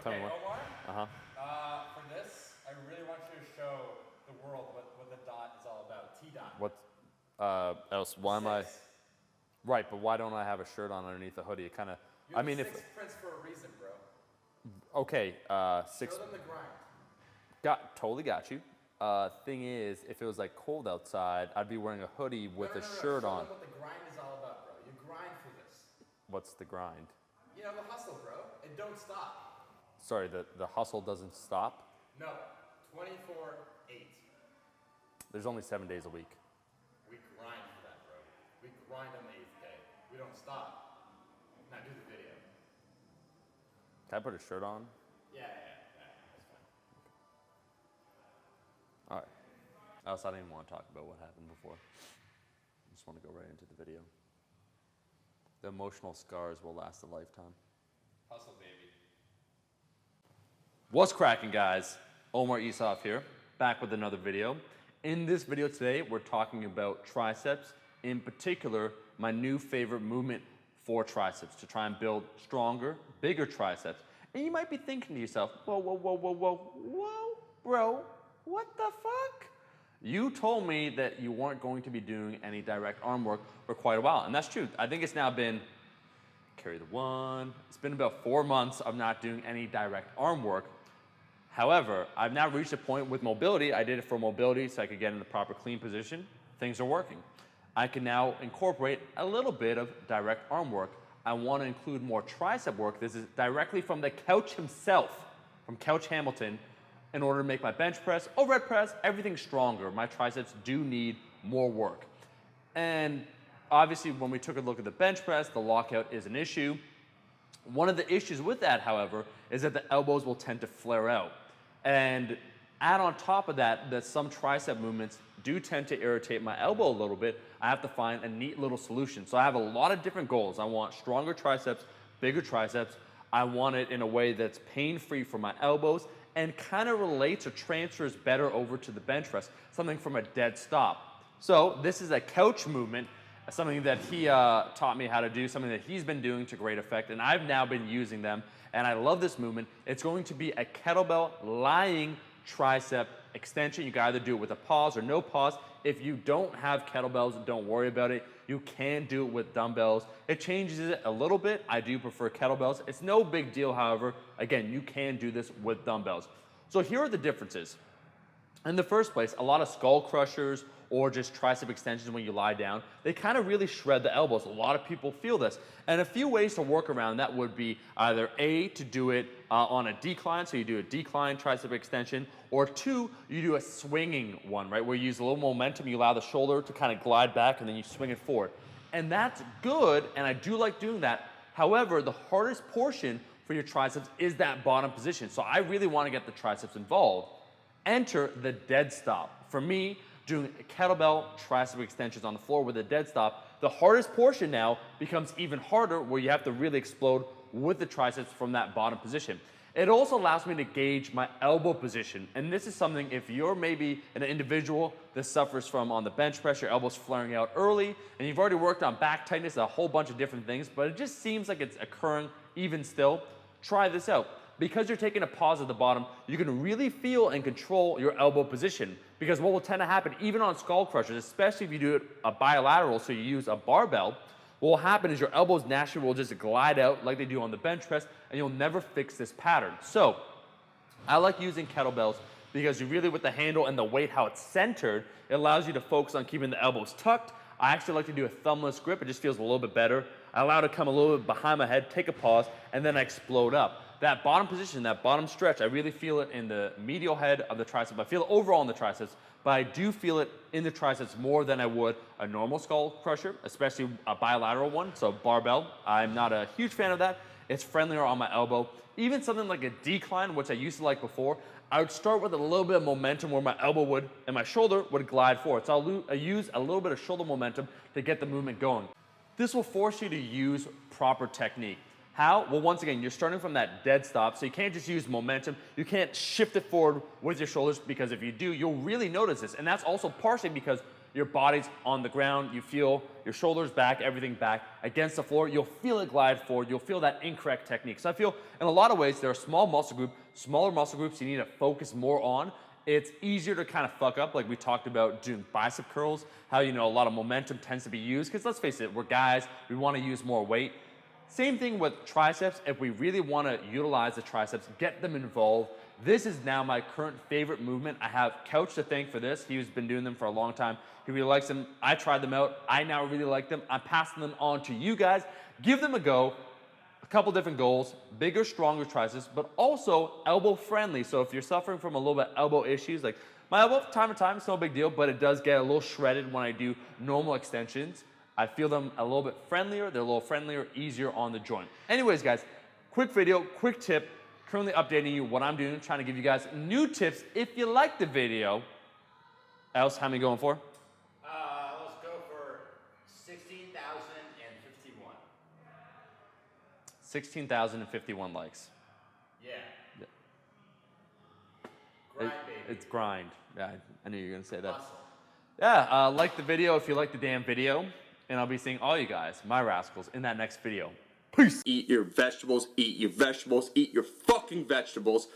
Tell me Okay, what. Omar, for this, I really want you to show the world what the dot is all about. T-dot. What else? Why am I? Six. Right, but why don't I have a shirt on underneath a hoodie? It kind of. You're I mean, the if sixth prince for a reason, bro. okay, six. Show them the grind. Totally got you. Thing is, if it was like cold outside, I'd be wearing a hoodie with a shirt Show on. them what the grind is all about, bro. You grind for this. What's the grind? You know, the hustle, bro. And don't stop. Sorry, the hustle doesn't stop. No, 24/8. There's only 7 days a week. We grind for that, bro. We grind on the 8th day. We don't stop. Now do the video. Can I put a shirt on? Yeah, that's fine. All right. Else, I didn't even want to talk about what happened before. I just want to go right into the video. The emotional scars will last a lifetime. Hustle, baby. What's cracking, guys? Omar Isaf here, back with another video. In this video today, we're talking about triceps, in particular, my new favorite movement for triceps, to try and build stronger, bigger triceps. And you might be thinking to yourself, whoa, bro, what the fuck? You told me that you weren't going to be doing any direct arm work for quite a while, and that's true. I think it's now been, carry the one, it's been about 4 months of not doing any direct arm work. However, I've now reached a point with mobility. I did it for mobility so I could get in the proper clean position. Things are working. I can now incorporate a little bit of direct arm work. I want to include more tricep work. This is directly from the couch himself, from Couch Hamilton, in order to make my bench press, overhead press, everything stronger. My triceps do need more work. And obviously, when we took a look at the bench press, the lockout is an issue. One of the issues with that, however, is that the elbows will tend to flare out. And add on top of that, that some tricep movements do tend to irritate my elbow a little bit. I have to find a neat little solution. So I have a lot of different goals. I want stronger triceps, bigger triceps. I want it in a way that's pain-free for my elbows and kind of relates or transfers better over to the bench press, something from a dead stop. So this is a couch movement, something that he taught me how to do, something that he's been doing to great effect, and I've now been using them, and I love this movement. It's going to be a kettlebell lying tricep extension. You can either do it with a pause or no pause. If you don't have kettlebells, don't worry about it. You can do it with dumbbells. It changes it a little bit. I do prefer kettlebells. It's no big deal, however. Again, you can do this with dumbbells. So here are the differences. In the first place, a lot of skull crushers or just tricep extensions when you lie down, they kind of really shred the elbows. A lot of people feel this. And a few ways to work around that would be either A, to do it on a decline, so you do a decline tricep extension, or two, you do a swinging one, right, where you use a little momentum, you allow the shoulder to kind of glide back, and then you swing it forward. And that's good, and I do like doing that. However, the hardest portion for your triceps is that bottom position. So I really want to get the triceps involved. Enter the dead stop. For me, doing kettlebell tricep extensions on the floor with a dead stop, the hardest portion now becomes even harder, where you have to really explode with the triceps from that bottom position. It also allows me to gauge my elbow position. And this is something, if you're maybe an individual that suffers from on the bench press, your elbows flaring out early, and you've already worked on back tightness, a whole bunch of different things, but it just seems like it's occurring even still, try this out. Because you're taking a pause at the bottom, you can really feel and control your elbow position. Because what will tend to happen, even on skull crushers, especially if you do it a bilateral, so you use a barbell, what will happen is your elbows naturally will just glide out like they do on the bench press, and you'll never fix this pattern. So I like using kettlebells because you really, with the handle and the weight, how it's centered, it allows you to focus on keeping the elbows tucked. I actually like to do a thumbless grip. It just feels a little bit better. I allow it to come a little bit behind my head, take a pause, and then I explode up. That bottom position, that bottom stretch, I really feel it in the medial head of the tricep. I feel it overall in the triceps, but I do feel it in the triceps more than I would a normal skull crusher, especially a bilateral one, so barbell. I'm not a huge fan of that. It's friendlier on my elbow. Even something like a decline, which I used to like before, I would start with a little bit of momentum where my elbow would and my shoulder would glide forward. So I use a little bit of shoulder momentum to get the movement going. This will force you to use proper technique. How? Well, once again, you're starting from that dead stop, so you can't just use momentum. You can't shift it forward with your shoulders, because if you do, you'll really notice this. And that's also partially because your body's on the ground, you feel your shoulders back, everything back against the floor, you'll feel it glide forward, you'll feel that incorrect technique. So I feel in a lot of ways, there are small muscle groups, smaller muscle groups you need to focus more on. It's easier to kind of fuck up, like we talked about doing bicep curls, how, you know, a lot of momentum tends to be used, because let's face it, we're guys, we want to use more weight. Same thing with triceps. If we really want to utilize the triceps, get them involved, this is now my current favorite movement. I have Couch to thank for this. He's been doing them for a long time. He really likes them. I tried them out. I now really like them. I'm passing them on to you guys. Give them a go. A couple different goals: bigger, stronger triceps, but also elbow friendly. So if you're suffering from a little bit elbow issues, like my elbow time to time, it's no big deal, but it does get a little shredded when I do normal extensions. I feel them a little bit friendlier. They're a little friendlier, easier on the joint. Anyways, guys, quick video, quick tip. Currently updating you what I'm doing, trying to give you guys new tips. If you like the video, else, how many going for? Let's go for 16,051. 16,051 likes. Yeah. Grind, baby. It's grind. Yeah, I knew you were gonna say that. Muscle. Yeah, like the video if you like the damn video, and I'll be seeing all you guys, my rascals, in that next video. Peace. Eat your vegetables, eat your vegetables, eat your fucking vegetables.